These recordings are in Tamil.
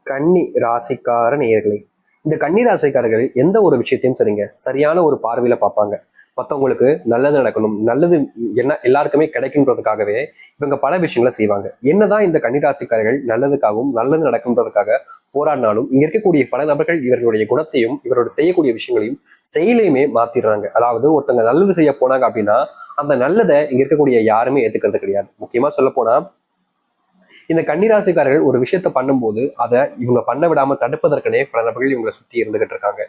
கன்னி ராசிக்கார நேயர்களே, இந்த கன்னி ராசிக்காரர்கள் எந்த ஒரு விஷயத்தையும் சரிங்க சரியான ஒரு பார்வையில பார்ப்பாங்க. மற்றவங்களுக்கு நல்லது நடக்கணும், நல்லது என்ன எல்லாருக்குமே கிடைக்குன்றதுக்காகவே இவங்க பல விஷயங்களை செய்வாங்க. என்னதான் இந்த கன்னிராசிக்காரர்கள் நல்லதுக்காகவும் நல்லது நடக்கும்ன்றதுக்காக போராடினாலும் இங்க இருக்கக்கூடிய பல நபர்கள் இவர்களுடைய குணத்தையும் இவரோட செய்யக்கூடிய விஷயங்களையும் செயலையுமே மாத்திடுறாங்க. அதாவது ஒருத்தங்க நல்லது செய்ய போனாங்க அப்படின்னா அந்த நல்லதை இங்க இருக்கக்கூடிய யாருமே ஏத்துக்கிறது கிடையாது. முக்கியமா சொல்ல போனா இந்த கன்னிராசிக்காரர்கள் ஒரு விஷயத்த பண்ணும்போது அதை இவங்க பண்ண விடாம தடுப்பதற்கனே பல நபர்கள் இவங்களை சுற்றி இருந்துகிட்டு இருக்காங்க.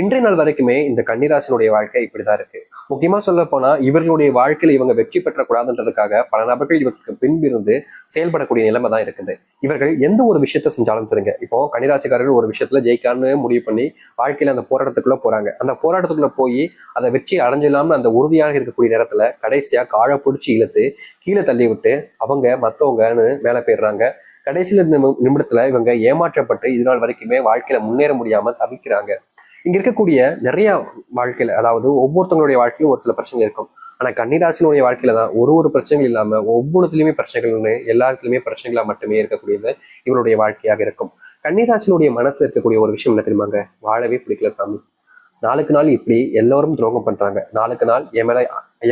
இன்றைய நாள் வரைக்குமே இந்த கன்னிராசினுடைய வாழ்க்கை இப்படிதான் இருக்கு. முக்கியமா சொல்ல போனா இவர்களுடைய வாழ்க்கையில இவங்க வெற்றி பெற்றக்கூடாதுன்றதுக்காக பல நபர்கள் இவருக்கு பின்பிருந்து செயல்படக்கூடிய நிலைமை தான் இருக்குது. இவர்கள் எந்த ஒரு விஷயத்த செஞ்சாலும் சரிங்க. இப்போ கன்னிராசிக்காரர்கள் ஒரு விஷயத்துல ஜெயிக்கான்னு முடிவு பண்ணி வாழ்க்கையில அந்த போராட்டத்துக்குள்ள போறாங்க. அந்த போராட்டத்துக்குள்ள போய் அதை வெற்றி அடைஞ்சிடாம அந்த உறுதியாக இருக்கக்கூடிய நேரத்துல கடைசியா காழ பிடிச்சி இழுத்து கீழே தள்ளி விட்டு அவங்க மத்தவங்கன்னு மேல போயிடுறாங்க. கடைசியில நிமிடத்துல இவங்க ஏமாற்றப்பட்டு இது நாள் வரைக்குமே வாழ்க்கையில முன்னேற முடியாம தவிக்கிறாங்க. இங்க இருக்கக்கூடிய நிறைய வாழ்க்கையில, அதாவது ஒவ்வொருத்தவங்களுடைய வாழ்க்கையிலும் ஒரு சில பிரச்சனை இருக்கும். ஆனா கன்னிராசினுடைய வாழ்க்கையில தான் ஒரு பிரச்சனைகள் இல்லாம ஒவ்வொருத்திலுமே பிரச்சனைகள்னு எல்லாத்துலயுமே பிரச்சனைகளா மட்டுமே இருக்கக்கூடியது இவருடைய வாழ்க்கையாக இருக்கும். கன்னிராசினுடைய மனசுல இருக்கக்கூடிய ஒரு விஷயம் என்ன தெரியுமாங்க? வாழவே பிடிக்கல சாமி. நாளுக்கு நாள் இப்படி எல்லோரும் துரோகம் பண்றாங்க. நாளுக்கு நாள் என் மேல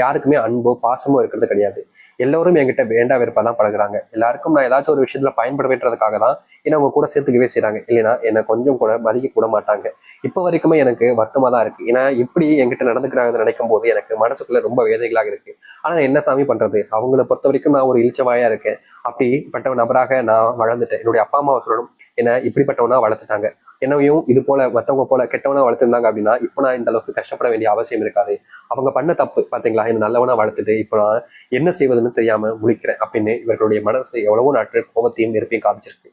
யாருக்குமே அன்போ பாசமோ இருக்கிறது கிடையாது. எல்லோரும் என்கிட்ட வேண்டா வெறுப்பா தான் பழகுறாங்க. எல்லாருக்கும் நான் ஏதாச்சும் ஒரு விஷயத்துல பயன்படுவேன்றதுக்காக தான் என்ன அவங்க கூட சேர்த்துக்கவே செய்றாங்க. இல்லைன்னா என்னை கொஞ்சம் கூட மதிக்க கூட மாட்டாங்க. இப்ப வரைக்குமே எனக்கு வருத்தமா தான் இருக்கு. ஏன்னா இப்படி என்கிட்ட நடந்துக்கிறாங்கன்னு நினைக்கும் போது எனக்கு மனசுக்குள்ள ரொம்ப வேதனைகளாக இருக்கு. ஆனா என்ன சாமி பண்றது? அவங்கள பொறுத்த வரைக்கும் நான் ஒரு இழிச்சவாயா இருக்கேன். அப்படிப்பட்ட நபராக நான் வளர்ந்துட்டேன். என்னுடைய அப்பா அம்மா சொல்லணும் என்ன இப்படிப்பட்டவனா வளர்த்துட்டாங்க. என்னையும் இது போல மற்றவங்க போல கெட்டவனா வளர்த்துருந்தாங்க அப்படின்னா இப்போ நான் இந்த அளவுக்கு கஷ்டப்பட வேண்டிய அவசியம் இருக்காது. அவங்க பண்ண தப்பு பாத்தீங்களா, என்ன நல்லவனா வளர்த்துட்டு இப்போ நான் என்ன செய்வதுன்னு தெரியாம முழிக்கிறேன் அப்படின்னு இவர்களுடைய மனசு எவ்வளவோ நாட்கள் கோபத்தையும் நெருப்பையும் காமிச்சிருக்கு.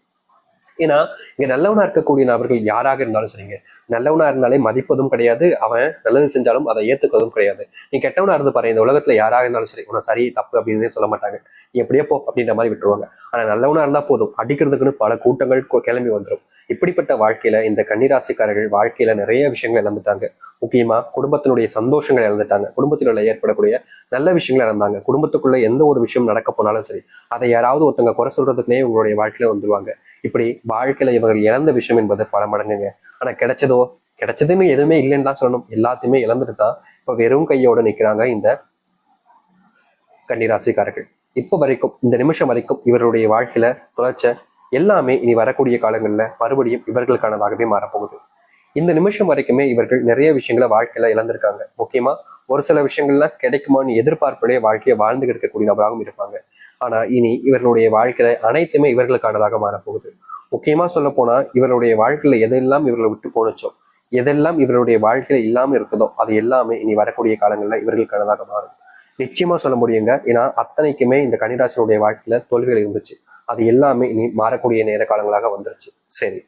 ஏன்னா இங்க நல்லவனா இருக்கக்கூடிய நபர்கள் யாராக இருந்தாலும் சரிங்க, நல்லவனா இருந்தாலே மதிப்பதும் கிடையாது, அவன் நல்லது செஞ்சாலும் அதை ஏத்துக்கிறதும் கிடையாது. நீ கெட்டவனா இருந்து பாரு, இந்த உலகத்துல யாராக இருந்தாலும் சரி உன சரி தப்பு அப்படின்னு சொல்ல மாட்டாங்க. நீ எப்படியே போ அப்படின்ற மாதிரி விட்டுருவாங்க. ஆனா நல்லவனா இருந்தா போதும், அடிக்கிறதுக்குன்னு பல கூட்டங்கள் கிளம்பி வந்துடும். இப்படிப்பட்ட வாழ்க்கையில இந்த கன்னிராசிக்காரர்கள் வாழ்க்கையில நிறைய விஷயங்கள் இழந்துட்டாங்க. முக்கியமா குடும்பத்தினுடைய சந்தோஷங்களை இழந்துட்டாங்க. குடும்பத்தினுள்ள ஏற்படக்கூடிய நல்ல விஷயங்களை இழந்தாங்க. குடும்பத்துக்குள்ள எந்த ஒரு விஷயம் நடக்க போனாலும் சரி அதை யாராவது ஒருத்தங்க குறை சொல்றதுக்குனே உங்களுடைய வாழ்க்கையில வந்துருவாங்க. இப்படி வாழ்க்கையில இவர்கள் இழந்த விஷயம் என்பது பல மடங்குங்க. ஆனா கிடைச்சதுன்னு எதுவுமே இல்லைன்னு தான் சொல்லணும். எல்லாத்தையுமே இழந்துட்டு தான் இப்ப வெறும் கையோட நிக்கிறாங்க இந்த கன்னிராசிக்காரர்கள். இப்ப வரைக்கும் இந்த நிமிஷம் வரைக்கும் இவருடைய வாழ்க்கையில தொலைச்ச எல்லாமே இனி வரக்கூடிய காலங்கள்ல மறுபடியும் இவர்களுக்கானதாகவே மாறப்போகுது. இந்த நிமிஷம் வரைக்குமே இவர்கள் நிறைய விஷயங்களை வாழ்க்கையில இழந்திருக்காங்க. முக்கியமா ஒரு சில விஷயங்கள்லாம் கிடைக்குமான்னு எதிர்பார்ப்புடைய வாழ்க்கையை வாழ்ந்து இருக்கக்கூடிய நபராகவும் இருப்பாங்க. ஆனா இனி இவர்களுடைய வாழ்க்கையில அனைத்துமே இவர்களுக்கானதாக மாறப்போகுது. முக்கியமா சொல்ல போனா இவருடைய வாழ்க்கையில எதெல்லாம் இவர்களை விட்டு போனுச்சோ, எதெல்லாம் இவருடைய வாழ்க்கையில இல்லாம இருக்குதோ அது எல்லாமே இனி வரக்கூடிய காலங்கள்ல இவர்களுக்கானதாக மாறும். நிச்சயமா சொல்ல முடியுங்க. ஏன்னா அத்தனைக்குமே இந்த கன்னிராசினுடைய வாழ்க்கையில தோல்விகள் இருந்துச்சு. அது எல்லாமே இனி மாறக்கூடிய நேர காலங்களாக வந்துருச்சு. சரி,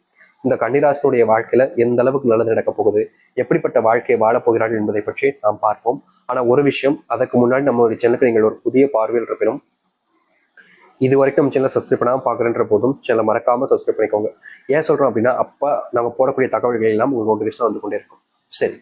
இந்த கன்னிராசினுடைய வாழ்க்கையில எந்த அளவுக்கு நல்லது நடக்க போகுது, எப்படிப்பட்ட வாழ்க்கையை வாழப் போகிறார்கள் என்பதை பற்றி நாம் பார்ப்போம். ஆனா ஒரு விஷயம், அதற்கு முன்னாடி நம்மளுடைய சேனலுக்கு நீங்கள் ஒரு புதிய பார்வையில் இருப்பினும் இது வரைக்கும் நம்ம சேனல் சப்ஸ்கிரைப் பண்ணாமல் பார்க்குறன்ற போதும் சேனலை மறக்காம சப்ஸ்கிரைப் பண்ணிக்கோங்க. ஏன் சொல்றோம் அப்படின்னா அப்ப நம்ம போடக்கூடிய தகவல்கள் எல்லாம் உங்களுக்கு நோட்டிஃபிகேஷன் வந்து கொண்டே இருக்கும். சரி,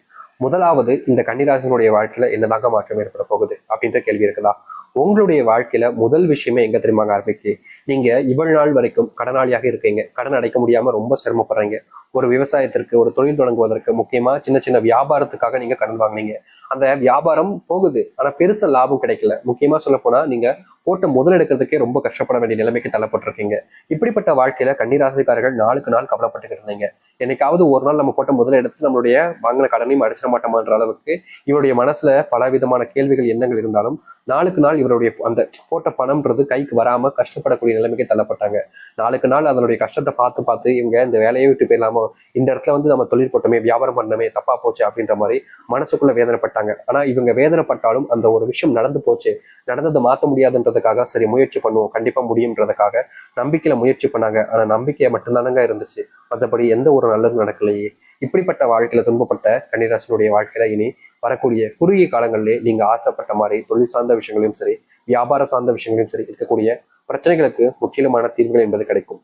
முதலாவது இந்த கன்னிராசினுடைய வாழ்க்கையில என்னதாக மாற்றம் ஏற்பட போகுது அப்படின்ற கேள்வி இருக்குதா? உங்களுடைய வாழ்க்கையில முதல் விஷயமே எங்க தெரியுமாங்க ஆரம்பிக்கு? நீங்க இவ்வளவு நாள் வரைக்கும் கடனாளியாக இருக்கீங்க. கடன் அடைக்க முடியாம ரொம்ப சிரமப்படுறீங்க. ஒரு விவசாயத்திற்கு, ஒரு தொழில் தொடங்குவதற்கு, முக்கியமா சின்ன சின்ன வியாபாரத்துக்காக நீங்க கடன் வாங்கினீங்க. அந்த வியாபாரம் போகுது, ஆனா பெருசா லாபம் கிடைக்கல. முக்கியமா சொல்ல போனா நீங்க போட்ட முதல் எடுக்கிறதுக்கே ரொம்ப கஷ்டப்பட வேண்டிய நிலைமைக்கு தள்ளப்பட்டிருக்கீங்க. இப்படிப்பட்ட வாழ்க்கையில கன்னிராசிக்காரர்கள் நாளுக்கு நாள் கவலைப்பட்டுக்கிட்டு இருந்தீங்க. என்னைக்காவது ஒரு நாள் நம்ம போட்ட முதல் எடுத்து நம்மளுடைய வாங்கின கடனையும் அடிச்சிட மாட்டோமான்ற அளவுக்கு இவருடைய மனசுல பல விதமான கேள்விகள் எண்ணங்கள் இருந்தாலும் நாளுக்கு நாள் இவருடைய அந்த போட்ட பணம்ன்றது கைக்கு வராம கஷ்டப்படக்கூடிய நிலைமைக்கு தள்ளப்பட்டாங்க. நாளுக்கு நாள் அதனுடைய கஷ்டத்தை பார்த்து பார்த்து இவங்க இந்த வேலையை விட்டு போயிடலாமோ, இந்த இடத்துல வந்து நம்ம தொழில் போட்டோமே, வியாபாரம் பண்ணமே, தப்பா போச்சு அப்படின்ற மாதிரி மனசுக்குள்ள வேதனைப்பட்டாங்க. ஆனா இவங்க வேதனைப்பட்டாலும் அந்த ஒரு விஷயம் நடந்து போச்சு, நடந்ததை மாற்ற முடியாதுன்றதுக்காக சரி முயற்சி பண்ணுவோம், கண்டிப்பா முடியும்ன்றதுக்காக நம்பிக்கையில முயற்சி பண்ணாங்க. ஆனா நம்பிக்கையை மட்டும்தானங்க இருந்துச்சு, மற்றபடி எந்த ஒரு நல்லதும் நடக்கலையே. இப்படிப்பட்ட வாழ்க்கையில துன்பப்பட்ட கன்னிராசினுடைய வாழ்க்கையில இனி வரக்கூடிய குறுகிய காலங்களிலே நீங்க ஆசைப்பட்ட மாதிரி தொழில் சார்ந்த விஷயங்களையும் சரி, வியாபாரம் சார்ந்த விஷயங்களையும் சரி இருக்கக்கூடிய பிரச்சனைகளுக்கு முற்றிலுமான தீர்வுகள் என்பது கிடைக்கும்.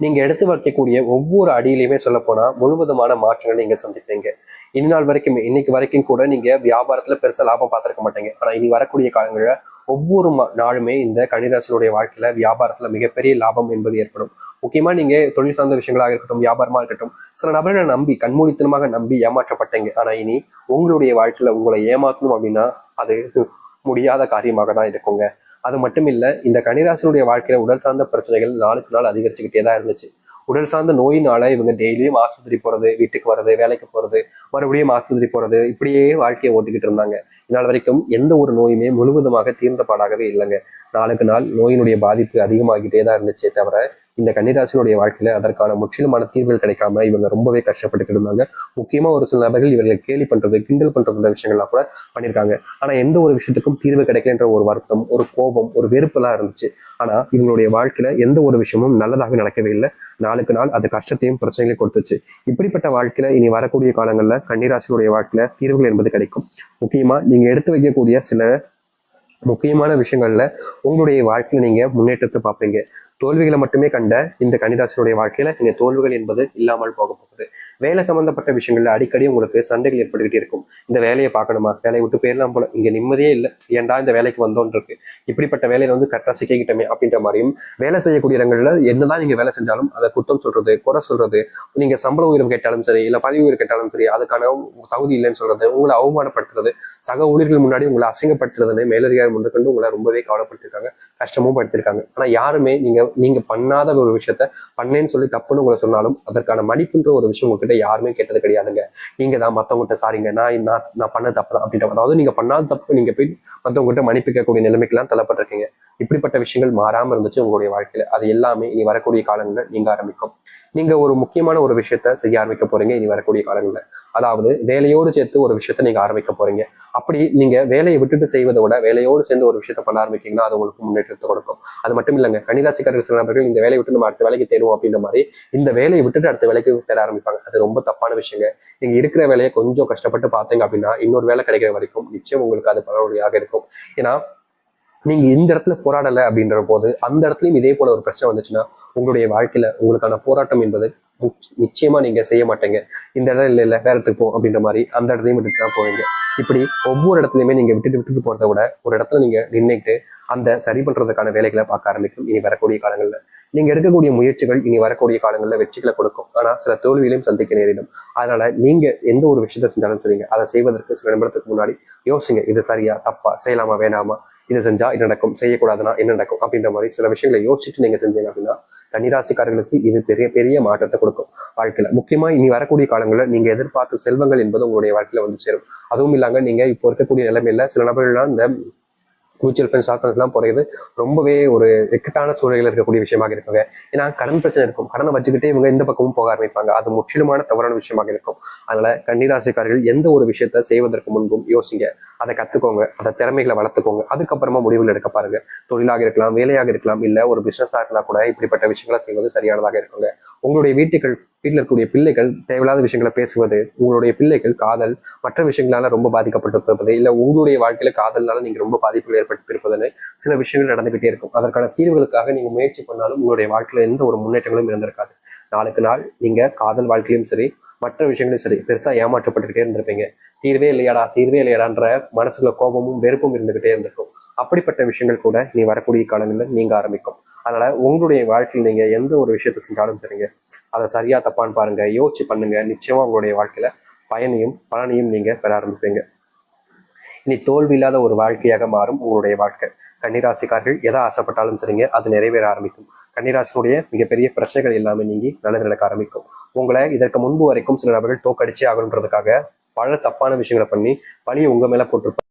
நீங்க எடுத்து வைக்கக்கூடிய ஒவ்வொரு அடியிலையுமே சொல்ல போனா முழுவதுமான மாற்றங்கள் நீங்க சந்திப்பீங்க. இந்நாள் வரைக்கும் இன்னைக்கு வரைக்கும் கூட நீங்க வியாபாரத்துல பெருசா லாபம் பார்த்திருக்க மாட்டீங்க. ஆனா இனி வரக்கூடிய காலங்களில் ஒவ்வொரு நாளுமே இந்த கன்னிராசினுடைய வாழ்க்கையில வியாபாரத்துல மிகப்பெரிய லாபம் என்பது ஏற்படும். முக்கியமா நீங்க தொழில் சார்ந்த விஷயங்களாக இருக்கட்டும், வியாபாரமா இருக்கட்டும், சில நபர்களை நம்பி கண்மூடித்தனமாக நம்பி ஏமாற்றப்பட்டீங்க. ஆனா இனி உங்களுடைய வாழ்க்கையில உங்களை ஏமாற்றணும் அப்படின்னா அது முடியாத காரியமாக தான் இருக்குங்க. அது மட்டும் இல்ல, இந்த கன்னிராசினுடைய வாழ்க்கையில உடல் சார்ந்த பிரச்சனைகள் நாளுக்கு நாள் அதிகரிச்சுக்கிட்டே தான் இருந்துச்சு. உடல் சார்ந்த நோயினால இவங்க டெய்லியும் ஆஸ்பத்திரி போறது, வீட்டுக்கு வர்றது, வேலைக்கு போறது, மறுபடியும் ஆஸ்பத்திரி போறது, இப்படியே வாழ்க்கையை ஓட்டிக்கிட்டு இருந்தாங்க. இதனால் வரைக்கும் எந்த ஒரு நோயுமே முழுவதுமாக தீர்ந்த பாடாகவே இல்லைங்க. நாளுக்கு நாள் நோயினுடைய பாதிப்பு அதிகமாகிட்டே தான் இருந்துச்சே தவிர இந்த கன்னிராசினுடைய வாழ்க்கையில அதற்கான முற்றிலுமான தீர்வுகள் கிடைக்காம இவங்க ரொம்பவே கஷ்டப்பட்டுக்கிட்டு இருந்தாங்க. முக்கியமா ஒரு சில நபர்கள் இவர்களை கேலி பண்றது, கிண்டல் பண்றது விஷயங்கள்லாம் கூட பண்ணியிருக்காங்க. ஆனா எந்த ஒரு விஷயத்துக்கும் தீர்வு கிடைக்கலன்ற ஒரு வருத்தம், ஒரு கோபம், ஒரு வெறுப்பெல்லாம் இருந்துச்சு. ஆனா இவங்களுடைய வாழ்க்கையில எந்த ஒரு விஷயமும் நல்லதாக நடக்கவே இல்லை. நாளுக்கு நாள் அது கஷ்டத்தையும் பிரச்சனைகளையும் கொடுத்துச்சு. இப்படிப்பட்ட வாழ்க்கையில இனி வரக்கூடிய காலங்கள்ல கன்னிராசினுடைய வாழ்க்கையில தீர்வுகள் என்பது கிடைக்கும். முக்கியமா நீங்க எடுத்து வைக்கக்கூடிய சில முக்கியமான விஷயங்கள்ல உங்களுடைய வாழ்க்கையில நீங்க முன்னேற்றத்தை பார்ப்பீங்க. தோல்விகளை மட்டுமே கண்ட இந்த கன்னிராசினுடைய வாழ்க்கையில நீங்க தோல்விகள் என்பது இல்லாமல் போக போகுது. வேலை சம்பந்தப்பட்ட விஷயங்கள்ல அடிக்கடி உங்களுக்கு சண்டைகள் ஏற்பட்டுக்கிட்டே இருக்கும். இந்த வேலையை பார்க்கணுமா, வேலையை விட்டு போயிடலாம் போல, இங்க நிம்மதியே இல்லை, ஏன்டா இந்த வேலைக்கு வந்தோன்னு இருக்கு, இப்படிப்பட்ட வேலையில வந்து கரெக்டா சிக்கிக்கிட்டமே அப்படின்ற மாதிரியும், வேலை செய்யக்கூடிய இடங்கள்ல என்னதான் நீங்க வேலை செஞ்சாலும் அதை குத்தம் சொல்றது, குறை சொல்றது, நீங்க சம்பள உயர்வு கேட்டாலும் சரி, இல்ல பதவி உயர்வு கேட்டாலும் சரி, அதுக்கான தகுதி இல்லைன்னு சொல்றது, உங்களை அவமானப்படுத்துறது, சக ஊழியர்கள் முன்னாடி உங்களை அசிங்கப்படுத்துறதுன்னு மேலதிகாரி முதற்கொண்டு உங்களை ரொம்பவே கவலைப்படுத்திருக்காங்க, கஷ்டமும் படுத்திருக்காங்க. ஆனா யாருமே நீங்க பண்ணாத ஒரு விஷயத்த பண்ணேன்னு சொல்லி தப்புன்னு உங்களை சொன்னாலும் அதற்கான மன்னிப்புன்ற ஒரு விஷயம் உங்ககிட்ட யாருமே கேட்டது கிடையாதுங்க. நீங்க தான் மத்தவங்ககிட்ட சாரிங்க, நான் பண்ண தப்பு தான் அப்படின்ற, அதாவது நீங்க பண்ணாத தப்பு நீங்க போய் மத்தவங்ககிட்ட மன்னிப்பு கேட்கக்கூடிய நிலைமைக்கெல்லாம் தள்ளப்பட்டிருக்கீங்க. இப்படிப்பட்ட விஷயங்கள் மாறாம இருந்துச்சு உங்களுடைய வாழ்க்கையில. அது எல்லாமே இனி வரக்கூடிய காலங்களில் நீங்க ஆரம்பிக்கும். நீங்க ஒரு முக்கியமான ஒரு விஷயத்த செய்ய ஆரம்பிக்க போறீங்க இனி வரக்கூடிய காலங்களில். அதாவது வேலையோடு சேர்த்து ஒரு விஷயத்த நீங்க ஆரம்பிக்க போறீங்க. அப்படி நீங்க வேலையை விட்டுட்டு செய்வதை விட வேலையோடு சேர்ந்து ஒரு விஷயத்த பண்ண ஆரம்பிக்கீங்கன்னா அது உங்களுக்கு முன்னேற்றத்தை கொடுக்கும். அது மட்டும் இல்லைங்க, கன்னிராசிக்காரர்கள் சில நபர்கள் இந்த வேலையை விட்டு நம்ம அடுத்த வேலைக்கு தேடுவோம் அப்படின்ற மாதிரி இந்த வேலையை விட்டுட்டு அடுத்த வேலைக்கு தேட ஆரம்பிப்பாங்க. அது ரொம்ப தப்பான விஷயங்க. நீங்க இருக்கிற வேலையை கொஞ்சம் கஷ்டப்பட்டு பார்த்தீங்க அப்படின்னா இன்னொரு வேலை கிடைக்கிற வரைக்கும் நிச்சயம் உங்களுக்கு அது பலனுடையாக இருக்கும். ஏன்னா நீங்க இந்த இடத்துல போராடலை அப்படின்ற போது அந்த இடத்துலயும் இதே போல ஒரு பிரச்சனை வந்துச்சுன்னா உங்களுடைய வாழ்க்கையில உங்களுக்கான போராட்டம் என்பது நிச்சயமா நீங்க செய்ய மாட்டீங்க. இந்த இடம் இல்ல வேற இடத்துக்கு போ அப்படின்ற மாதிரி அந்த இடத்தையும் விட்டுட்டு தான் போவீங்க. இப்படி ஒவ்வொரு இடத்துலையுமே நீங்க விட்டுட்டு போறதை விட ஒரு இடத்துல நீங்க நின்றுட்டு அந்த சரி பண்றதுக்கான வேலைகளை பார்க்க ஆரம்பிக்கும் இனி வரக்கூடிய காலங்கள்ல. நீங்க எடுக்கக்கூடிய முயற்சிகள் இனி வரக்கூடிய காலங்கள்ல வெற்றிகளை கொடுக்கும். ஆனா சில தோல்விகளையும் சந்திக்க நேரிடும். அதனால நீங்க எந்த ஒரு விஷயத்த செஞ்சாலும் சரிங்க, அதை செய்வதற்கு சில நிமிடத்துக்கு முன்னாடி யோசிங்க, இது சரியா தப்பா, செய்யலாமா வேணாமா, இது செஞ்சா என்ன நடக்கும், செய்யக்கூடாதுன்னா என்ன நடக்கும் அப்படின்ற மாதிரி சில விஷயங்களை யோசிச்சுட்டு நீங்க செஞ்சீங்க அப்படின்னா கன்னிராசிக்காரர்களுக்கு இது பெரிய பெரிய மாற்றத்தை கொடுக்கும் வாழ்க்கையில. முக்கியமா இனி வரக்கூடிய காலங்களில் நீங்க எதிர்பார்த்த செல்வங்கள் என்பது உங்களுடைய வாழ்க்கையில வந்து சேரும். அதுவும் இல்லாம நீங்க இப்போ இருக்கக்கூடிய நிலைமையில சில நபர்கள்லாம் இந்த மியூச்சுவல் ஃபண்ட் ஸ்டாக் எல்லாம் போறது ரொம்பவே ஒரு இக்கட்டான சூழலில் இருக்கக்கூடிய விஷயமாக இருக்குங்க. ஏன்னா கடன் பிரச்சனை இருக்கும், கடனை வச்சுக்கிட்டே இவங்க இந்த பக்கமும் போக ஆரம்பிப்பாங்க. அது முற்றிலுமான தவறான விஷயமாக இருக்கும். அதனால கன்னிராசிக்காரர்கள் எந்த ஒரு விஷயத்த செய்வதற்கு முன்பும் யோசிங்க, அதை கத்துக்கோங்க, அதை திறமைகளை வளர்த்துக்கோங்க, அதுக்கப்புறமா முடிவுகள் எடுக்க பாருங்க. தொழிலாக இருக்கலாம், வேலையாக இருக்கலாம், இல்ல ஒரு பிசினஸா இருந்தா கூட இப்படிப்பட்ட விஷயங்களை செய்வது சரியானதாக இருக்குங்க. உங்களுடைய வீட்டில் இருக்கக்கூடிய பிள்ளைகள் தேவையில்லாத விஷயங்களை பேசுவது, உங்களுடைய பிள்ளைகள் காதல் மற்ற விஷயங்களால ரொம்ப பாதிக்கப்பட்டிருப்பது, இல்ல உங்களுடைய வாழ்க்கையில காதல்னால நீங்க ரொம்ப பாதிப்புகள் ஏற்பட்டிருப்பதுன்னு சில விஷயங்கள் நடந்துகிட்டே இருக்கும். அதற்கான தீர்வுகளுக்காக நீங்க முயற்சி பண்ணாலும் உங்களுடைய வாழ்க்கையில எந்த ஒரு முன்னேற்றங்களும் இருந்திருக்காது. நாளுக்கு நாள் நீங்க காதல் வாழ்க்கையிலும் சரி மற்ற விஷயங்களையும் சரி பெருசா ஏமாற்றப்பட்டுக்கிட்டே இருந்திருப்பீங்க. தீர்வே இல்லையாடா தீர்வே இல்லையாடான்ற மனசுல கோபமும் வெறுப்பும் இருந்துகிட்டே இருந்திருக்கும். அப்படிப்பட்ட விஷயங்கள் கூட நீ வரக்கூடிய காலங்களில் நீங்க ஆரம்பிக்கும். அதனால உங்களுடைய வாழ்க்கையில் நீங்க எந்த ஒரு விஷயத்த செஞ்சாலும் சரிங்க, அதை சரியா தப்பான்னு பாருங்க, யோசிச்சு பண்ணுங்க. நிச்சயமா உங்களுடைய வாழ்க்கையில பயனையும் பலனையும் நீங்க பெற ஆரம்பிப்பீங்க. இனி தோல்வி இல்லாத ஒரு வாழ்க்கையாக மாறும் உங்களுடைய வாழ்க்கை. கன்னிராசிக்காரர்கள் எதை ஆசைப்பட்டாலும் சரிங்க, அது நிறைவேற ஆரம்பிக்கும். கன்னிராசினுடைய மிகப்பெரிய பிரச்சனைகள் எல்லாமே நீங்கி நல்லது நடக்க ஆரம்பிக்கும். உங்களை இதற்கு முன்பு வரைக்கும் சில நபர்கள் தோக்கடிச்சே ஆகணுன்றதுக்காக பல தப்பான விஷயங்களை பண்ணி பழியை உங்க மேல போட்டிருப்பாங்க.